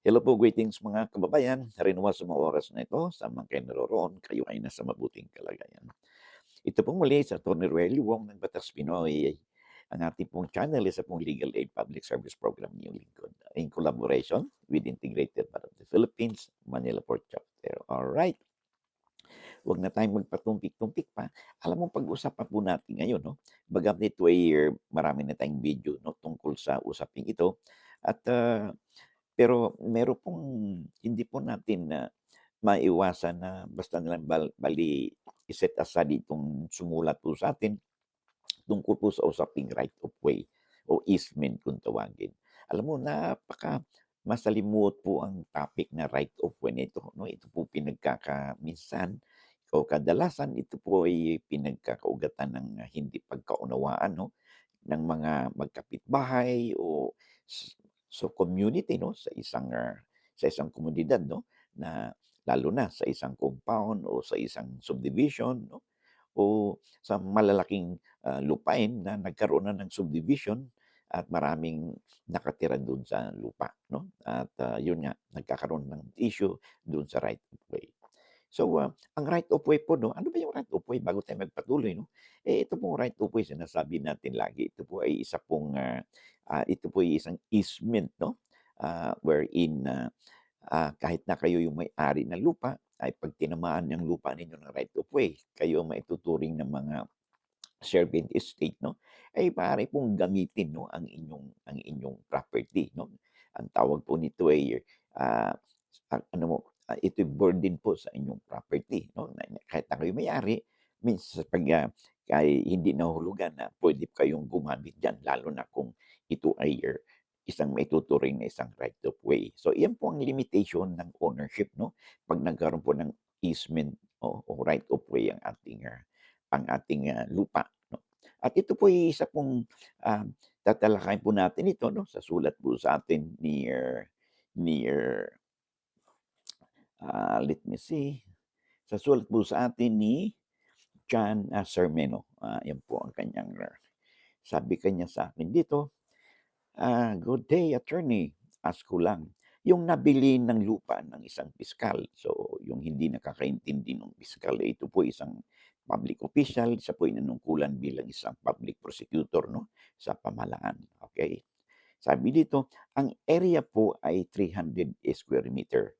Hello po, greetings mga kababayan. Narinwa sa mga oras na ito, sa mga kayo naroroon, kayo ay nasa mabuting kalagayan. Ito pong muli sa Tony Ruel Wong ng Batas Pinoy. Ang ating pong channel is pong Legal Aid Public Service Program New Lingkod in collaboration with Integrated Bar of the Philippines, Manila Port Chapter. Alright, huwag na tayong magpatumpik-tumpik pa. Alam mo, pag-usapan po natin ngayon, no? Bagam nito ay marami na tayong video no, tungkol sa usaping ito. At pero meron pong hindi po natin na maiwasan na basta nalang bali i-set aside itong sumulat po sa atin tungkol po sa usaping right of way o easement kung tawagin. Alam mo, masalimuot po ang topic na right of way nito. No? Ito po pinagkakaminsan o kadalasan ito po ay pinagkakaugatan ng hindi pagkaunawaan no? Ng mga magkapitbahay o community 'no, sa isang komunidad 'no, na lalo na sa isang compound o sa isang subdivision 'no, o sa malalaking, lupain na nagkaroon na ng subdivision at maraming nakatira dun sa lupa 'no, at, yun nga nagkakaroon ng issue dun sa right of way. So, ang right of way po 'no, ano ba yung right of way bago tayo magpatuloy 'no? Ito pong right of way sinasabi natin lagi, ito po ay ito po ay isang easement 'no, wherein, kahit na kayo yung may-ari ng lupa, ay 'pag tinamaan yung lupa ninyo ng right of way, kayo ang maituturing ng mga servant estate 'no, ay maaari pong gamitin 'no, ang inyong property 'no. Ang tawag po nito ay, ah, ano mo, ito'y burden po sa inyong property 'no, na kahit na kayo may-ari, minsan 'pag, hindi nahulugan na puwede kayong gumamit diyan lalo na kung ito ay isang maituturing na isang right of way. So, iyan po ang limitation ng ownership 'no, 'pag nagkaroon po ng easement o right of way ang ating, lupa 'no. At ito po ay isa pong, tatalakayin po natin ito 'no, sa sulat po sa atin let me see, sa sulat po sa atin ni John, Sermeno. 'Yan po ang kanyang, sabi kanya sa akin dito, "Good day attorney, ask ko lang, yung nabili ng lupa ng isang piskal." So, yung hindi nakakaintindi ng piskal, ito po isang public official, siya po ay nanungkulan bilang isang public prosecutor 'no, sa pamahalaan, okey. Sabi dito, ang area po ay 300 square meter.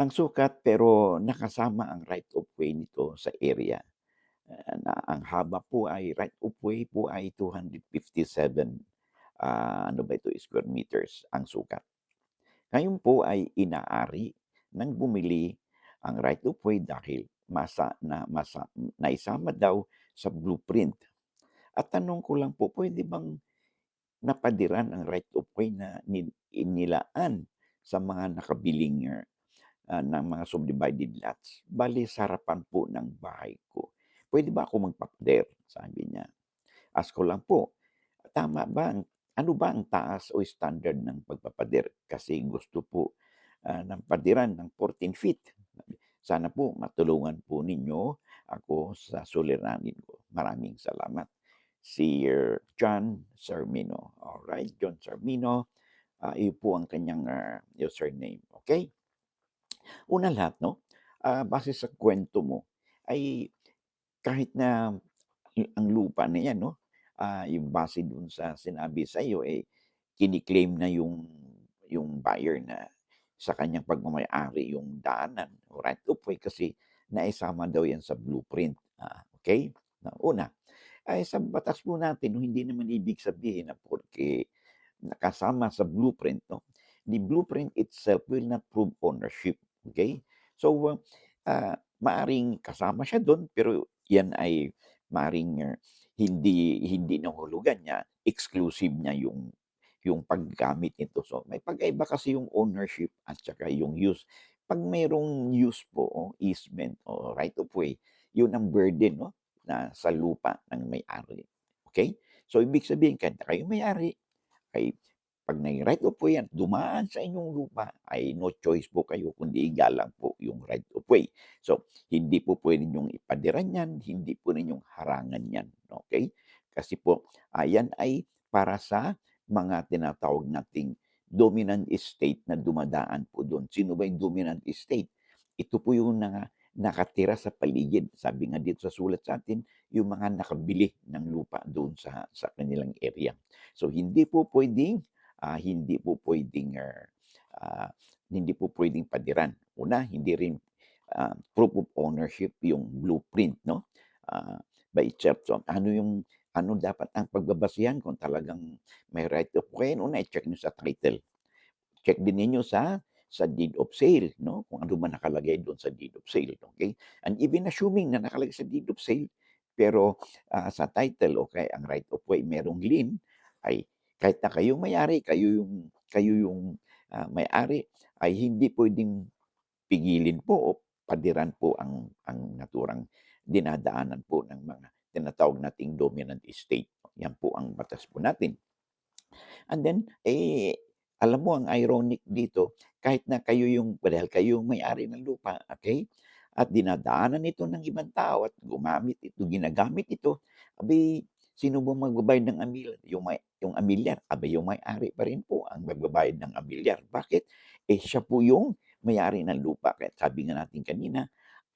Ang sukat pero nakasama ang right of way nito sa area, na ang haba po ay right of way po ay 257, ano ba ito, square meters ang sukat. Ngayon po ay inaari ng bumili ang right of way dahil naisama daw sa blueprint. At tanong ko lang po, pwede bang napadiran ang right of way na inilaan sa mga nakabiling, ng mga subdivided lots? Bale sa harapan po ng bahay ko. Puwede ba ako magpapader? Sabi niya. Ask ko lang po, tama ba ano ba ang taas o standard ng pagpapader? Kasi gusto po, ng padiran ng 14 feet. Sana po matulungan po ninyo ako sa suliranin ko. Maraming salamat. Si John Sarmino. Alright, John Sarmino, iyon po ang kanyang, username, okey? Unang lahat 'no, base sa kuwento mo ay kahit na ang lupa na 'yan 'no, yung base dun sa sinabi sa'yo, kini-claim na yung buyer na sa kanyang pagmamay-ari yung daanan o right of way kasi naisama daw 'yan sa blueprint, okey? Na una, ay sa batas po natin 'no, hindi naman ibig sabihin na porke nakasama sa blueprint 'no, the blueprint itself will not prove ownership, okay. So, maaaring kasama siya dun pero yan ay maaaring, hindi hindi nahulugan niya, exclusive niya yung paggamit nito. So, may pagkaiba kasi yung ownership at saka yung use. 'Pag mayroong use po o easement o right of way, yun ang burden 'no, na sa lupa ng may-ari, okay. So, ibig sabihin kahit na kayo may-ari ay 'pag nai-right of way yan, dumaan sa inyong lupa ay no choice po kayo kundi igalang po yung right of way. So, hindi po puwede niyong ipadiran yan, hindi po ninyong harangan yan, okey? Kasi po, yan ay para sa mga tinatawag nating dominant state na dumadaan po do'n. Sino ba yung dominant state? Ito po yung nakatira sa paligid. Sabi nga dito sa sulat sa atin, yung mga nakabili ng lupa doon sa kanilang area. So hindi po puwedeng, hindi po puwedeng padiran. Una, hindi rin, proof of ownership yung blueprint 'no, by itself. So ano dapat ang pagbabasehan kung talagang may right of way? Una, i-check niyo sa title. Check din ninyo sa deed of sale 'no, kung ano man nakalagay do'n sa deed of sale, okay. And even assuming na nakalagay sa deed of sale, pero, sa title o kaya ang right of way merong lien, ay kahit na kayo may-ari, kayo yung, may-ari, ay hindi puwedeng pigilin po o padiran po ang naturang dinadaanan po ng mga tinatawag nating dominant estate. Yan po ang batas po natin. And then, alam mo ang ironic dito, kahit na dahil kayo yung may-ari ng lupa, okay, at dinadaanan ito ng ibang tao at ginagamit ito, aba'y sino bang magbabayad ng yung amilyar? Aba'y yung may-ari pa rin po ang magbabayad ng amilyar. Bakit? Siya po yung may-ari ng lupa. Kaya sabi nga natin kanina,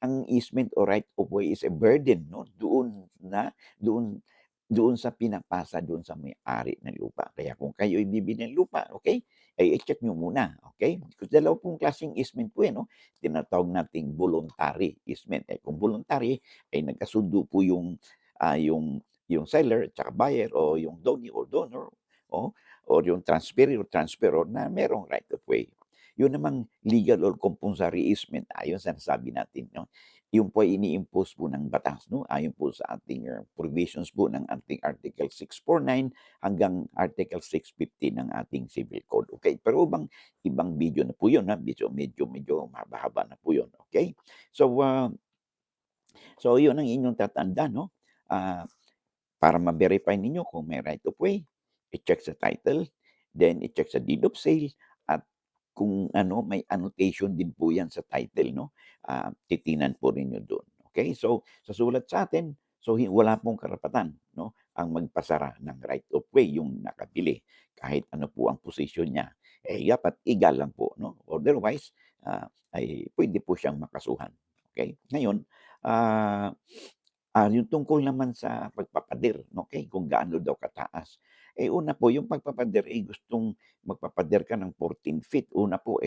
ang easement o right of way is a burden 'no, doon doon sa pinapasa doon sa may-ari ng lupa. Kaya kung kayo'y bibili ng lupa, okay, ay i-check niyo muna, okay? Kasi dalawa pong klaseng easement po 'yan 'no, tinatawag nating voluntary easement. Kung voluntary ay nagkasundo po yung seller at saka buyer o yung donee or donor o yung transferor na merong right of way. Yun namang legal or compulsory easement ayon sa nasabi natin 'no, yun po ay ini-impose po ng batas 'no, ayon po sa ating, provisions po ng ating Article 649 hanggang Article 650 ng ating Civil Code, okay. Pero ibang video na po yun, medyo mahaba-haba na po yun, okay. So, yun ang inyong tatandaan 'no, ah, para ma-verify ninyo kung may right of way, i-check sa title, then i-check sa deed of sale at kung ano, may annotation din po 'yan sa title 'no, titingnan po ninyo do'n, okay. So, sa sulat sa atin, so wala pong karapatan 'no, ang magpasara ng right of way yung nakabili, kahit ano po ang posisyon niya, dapat igalang po 'no, otherwise, ay puwede po siyang makasuhan, okay. Ngayon, ah yung tungkol naman sa pagpapader, okey, kung gaano daw kataas. Una po yung pagpapader, gustong magpapader ka ng 14 feet, una po,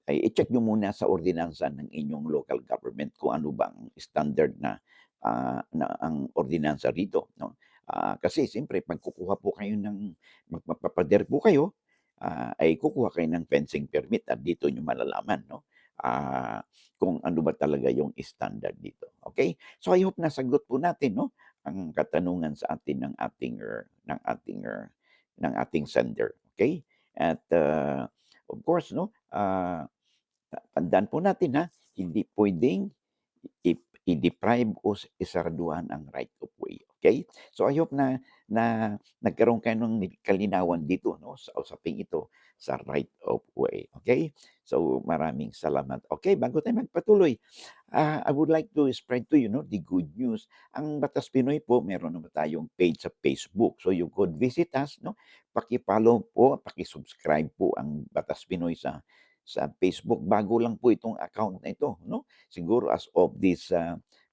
i-check niyo muna sa ordinansa ng inyong local government kung ano ba ang standard na ang ordinansa rito 'no. Kasi siyempre 'pag kukuha po kayo magpapapader po kayo, ay kukuha kayo ng fencing permit at dito niyo malalaman 'no, ah, kung ano ba talaga yung standard dito, okay. So, I hope nasagot po natin 'no, ang katanungan sa atin ng ating sender, okay. At, of course 'no, tandaan po natin hindi puwedeng i-deprive o isarduhan ang right of way, okay. So, I hope na nagkaroon kayo ng kalinawan dito 'no, sa usaping ito sa right of way, okay. So, maraming salamat. Okay, bago tayo magpatuloy, I would like to spread to you 'no, the good news. Ang Batas Pinoy po meron naman tayong page sa Facebook. So, you could visit us 'no, paki-follow po, paki-subscribe po ang Batas Pinoy sa Facebook. Bago lang po itong account na ito 'no. Siguro as of this,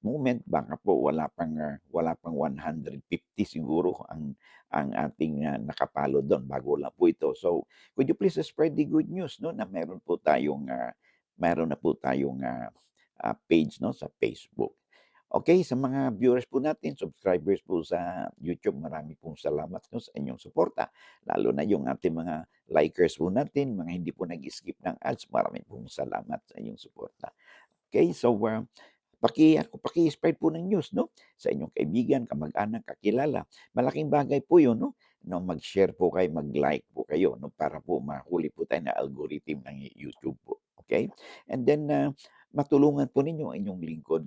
moment baka po wala pang 150 siguro ang ating, nakapalo dun, bago lang po ito. So, could you please spread the good news 'no, na meron na po tayong, page 'no, sa Facebook. Okay, sa mga viewers po natin, subscribers po sa YouTube, marami pong salamat 'no, sa inyong suporta. Lalo na yung ating mga likers po natin, mga hindi po nag-skip ng ads, marami pong salamat sa inyong suporta. Okay, so, paki-spread po ng news 'no, sa inyong kaibigan, kamag-anak, kakilala. Malaking bagay po 'yun 'no, mag-share po kayo, mag-like po kayo 'no, para po mahuli po tayo ng algorithm ng YouTube po, okay. And then, matulungan po ninyo ang inyong lingkod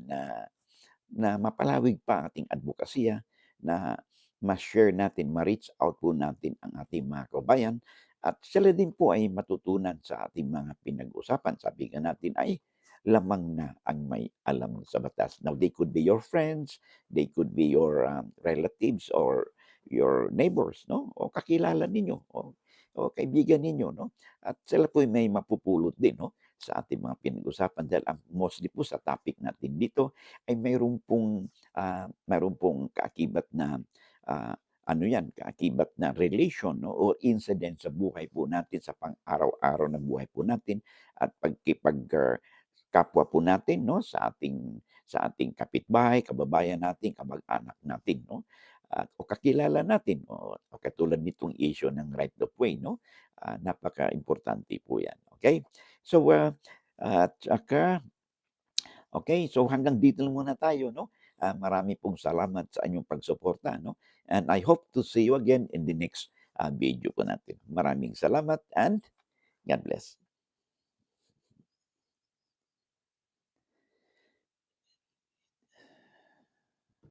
na mapalawig pa ang ating advokasya, na ma-share natin, ma-reach out po natin ang ating mga kababayan at sila din po ay matutunan sa ating mga pinag-usapan. Sabi nga natin ay lamang na ang may alam sa batas. Now, they could be your friends, they could be your, relatives or your neighbors 'no, o kakilala ninyo o o kaibigan ninyo 'no, at sila po ay may mapupulot din 'no, sa ating mga pinag-usapan dahil ang mostly po sa topic natin dito ay mayroon pong kaakibat na, ah, ano 'yan, kaakibat na relation 'no or incident sa buhay po natin, sa pang-araw-araw na buhay po natin at kapwa po natin 'no, sa ating kapitbahay, kababayan natin, kamag-anak natin 'no, at o kakilala natin o katulad nitong issue ng right of way 'no, napakaimportante po 'yan, okey? So, at saka okey, so hanggang dito lang muna tayo 'no. Marami pong salamat sa inyong pagsuporta 'no, and I hope to see you again in the next, video po natin. Maraming salamat and God bless.